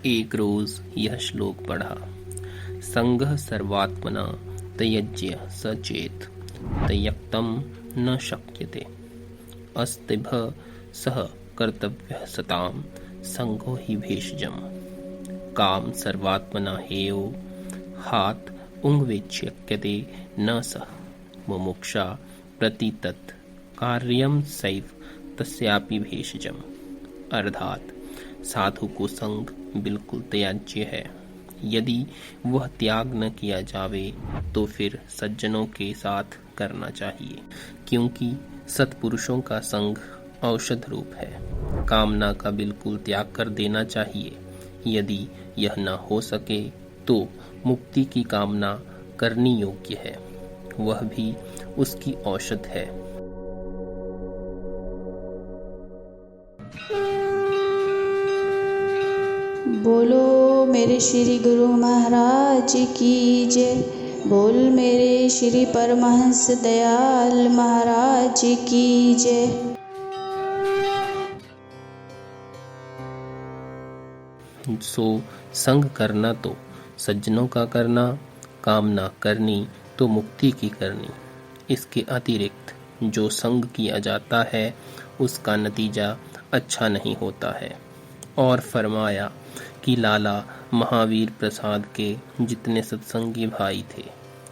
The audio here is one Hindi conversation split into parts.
एक रोज यह श्लोक पढ़ा। संगः सर्वात्मना त्यज्य सचेत त्यक्तम न शक्यते अस्तिभ सह कर्तव्यः सताम संगो हि भेषजम। काम सर्वात्मना हेयो हात उंगवेच्यक्यते न सह मुमुक्षा प्रति तत् कार्यम सैव तस्यापि भेषजम। अर्थात साधु को संग बिल्कुल त्याज्य है। यदि वह त्याग न किया जावे तो फिर सज्जनों के साथ करना चाहिए, क्योंकि सत्पुरुषों का संग औषध रूप है। कामना का बिल्कुल त्याग कर देना चाहिए। यदि यह न हो सके तो मुक्ति की कामना करनी योग्य है, वह भी उसकी औषध है। बोलो मेरे श्री गुरु महाराज की जय। बोल मेरे श्री परमहंस दयाल महाराज की जय। सो संग करना तो सज्जनों का करना, कामना करनी तो मुक्ति की करनी। इसके अतिरिक्त जो संग किया जाता है उसका नतीजा अच्छा नहीं होता है। और फरमाया कि लाला महावीर प्रसाद के जितने सत्संगी भाई थे,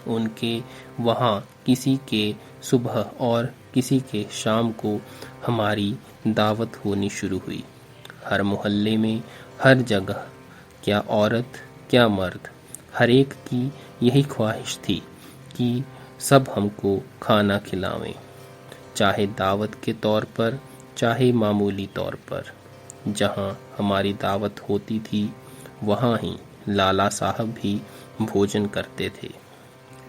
उनके वहाँ किसी के सुबह और किसी के शाम को हमारी दावत होनी शुरू हुई। हर मोहल्ले में, हर जगह, क्या औरत क्या मर्द, हर एक की यही ख्वाहिश थी कि सब हमको खाना खिलावें, चाहे दावत के तौर पर चाहे मामूली तौर पर। जहाँ हमारी दावत होती थी वहाँ ही लाला साहब भी भोजन करते थे।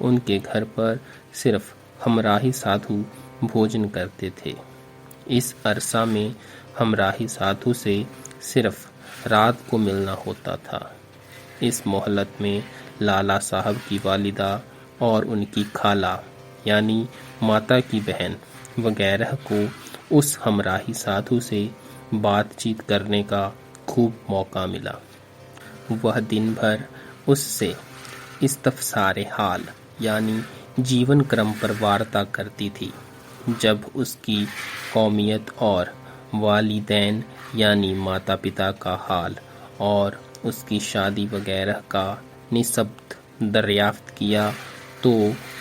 उनके घर पर सिर्फ हमराही साधु भोजन करते थे। इस अरसा में हमराही साधु से सिर्फ रात को मिलना होता था। इस मोहल्लत में लाला साहब की वालिदा और उनकी खाला यानी माता की बहन वगैरह को उस हमराही साधु से बातचीत करने का खूब मौका मिला। वह दिन भर उससे इस्तफसारे हाल यानी जीवन क्रम पर वार्ता करती थी। जब उसकी कौमियत और वालिदैन यानी माता पिता का हाल और उसकी शादी वगैरह का निशब्द दरियाफ्त किया तो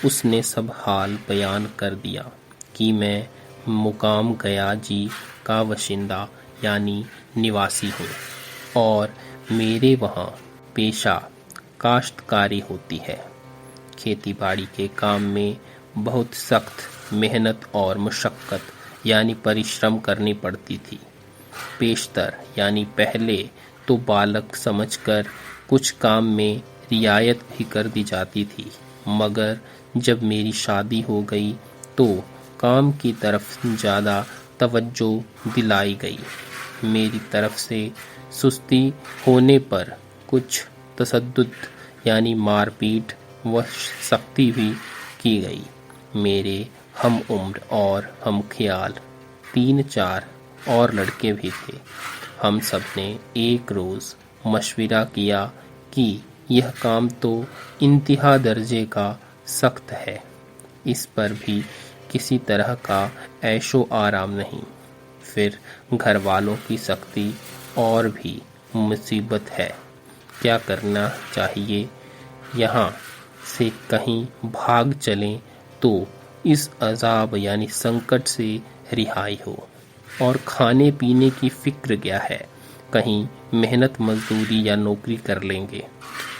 उसने सब हाल बयान कर दिया कि मैं मुकाम गया जी का वशिंदा यानी निवासी हूँ और मेरे वहाँ पेशा काश्तकारी होती है। खेती बाड़ी के काम में बहुत सख्त मेहनत और मुशक्क़त यानी परिश्रम करनी पड़ती थी। पेशतर यानी पहले तो बालक समझकर कुछ काम में रियायत भी कर दी जाती थी, मगर जब मेरी शादी हो गई तो काम की तरफ ज़्यादा तवज्जो दिलाई गई। मेरी तरफ से सुस्ती होने पर कुछ तसद्दुद यानी मारपीट व सख्ती भी की गई। मेरे हम उम्र और हम ख्याल 3-4 और लड़के भी थे। हम सब ने एक रोज़ मशविरा किया कि यह काम तो इंतहा दर्जे का सख्त है, इस पर भी किसी तरह का ऐशो आराम नहीं। फिर घर वालों की सख्ती और भी मुसीबत है। क्या करना चाहिए? यहाँ से कहीं भाग चलें तो इस अजाब यानी संकट से रिहाई हो। और खाने पीने की फिक्र क्या है, कहीं मेहनत मजदूरी या नौकरी कर लेंगे।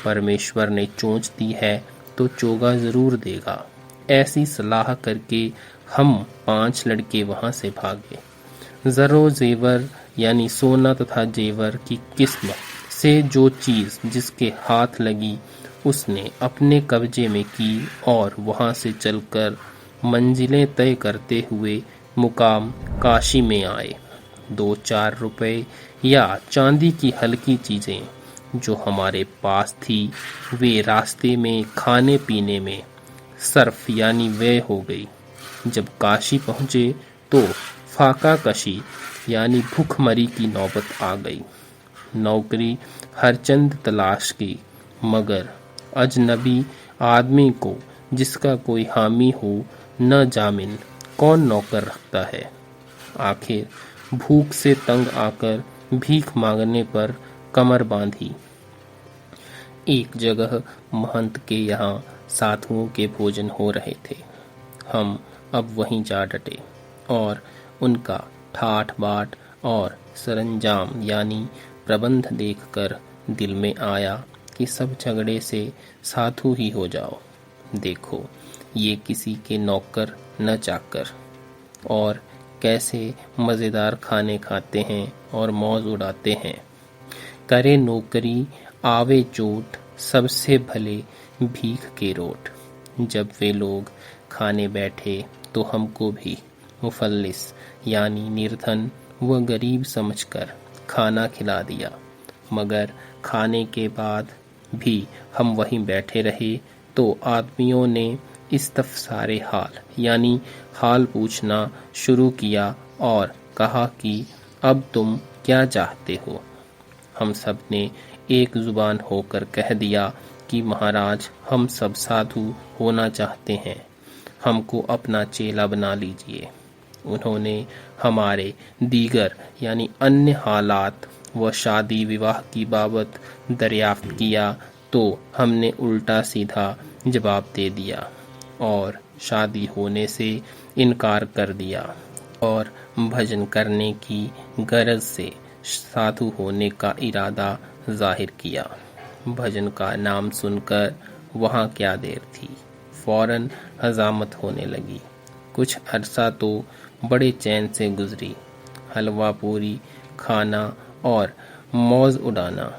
परमेश्वर ने चोंच दी है तो चोगा ज़रूर देगा। ऐसी सलाह करके हम 5 लड़के वहाँ से भागे। ज़रो ज़ेवर यानी सोना तथा जेवर की किस्म से जो चीज़ जिसके हाथ लगी उसने अपने कब्जे में की और वहाँ से चलकर मंजिलें तय करते हुए मुकाम काशी में आए। 2-4 रुपए या चांदी की हल्की चीज़ें जो हमारे पास थी वे रास्ते में खाने पीने में सर्फ यानी व्यय हो गई। जब काशी पहुँचे तो फाका कशी यानी भूखमरी की नौबत आ गई। नौकरी हरचंद तलाश की, मगर अजनबी आदमी को जिसका कोई हामी हो न जामिन कौन नौकर रखता है। आखिर भूख से तंग आकर भीख मांगने पर कमर बांधी। एक जगह महंत के यहाँ साधुओं के भोजन हो रहे थे। हम अब वहीं जा डटे और उनका ठाठ बाट और सरंजाम यानी प्रबंध देखकर दिल में आया कि सब झगड़े से साधु ही हो जाओ। देखो ये किसी के नौकर न चाकर, और कैसे मज़ेदार खाने खाते हैं और मौज उड़ाते हैं। करे नौकरी आवे चोट, सबसे भले भीख के रोट। जब वे लोग खाने बैठे तो हमको भी मुफल्लिस यानी निर्धन व गरीब समझकर खाना खिला दिया, मगर खाने के बाद भी हम वहीं बैठे रहे तो आदमियों ने इस्तफसारे हाल यानी हाल पूछना शुरू किया और कहा कि अब तुम क्या चाहते हो। हम सब ने एक जुबान होकर कह दिया कि महाराज हम सब साधु होना चाहते हैं, हमको अपना चेला बना लीजिए। उन्होंने हमारे दीगर यानी अन्य हालात व शादी विवाह की बाबत दरियाफ्त किया तो हमने उल्टा सीधा जवाब दे दिया और शादी होने से इनकार कर दिया और भजन करने की गरज से साधु होने का इरादा जाहिर किया। भजन का नाम सुनकर वहाँ क्या देर थी, फौरन हजामत होने लगी। कुछ अरसा तो बड़े चैन से गुजरी, हलवा पूरी खाना और मौज उड़ाना,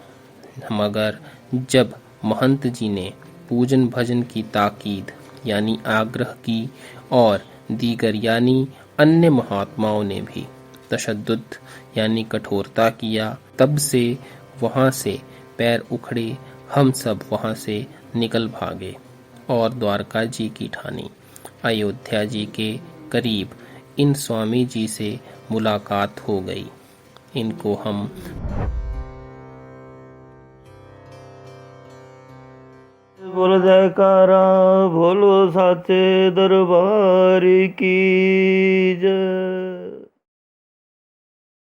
मगर जब महंत जी ने पूजन भजन की ताकीद यानी आग्रह की और दीगर यानी अन्य महात्माओं ने भी तशद्दुद यानी कठोरता किया, तब से वहाँ से पैर उखड़े हम सब वहाँ से निकल भागे और द्वारका जी की ठानी। अयोध्या जी के करीब इन स्वामी जी से मुलाकात हो गई। इनको हम बोलो जयकारा, बोलो साचे दरबार की जय।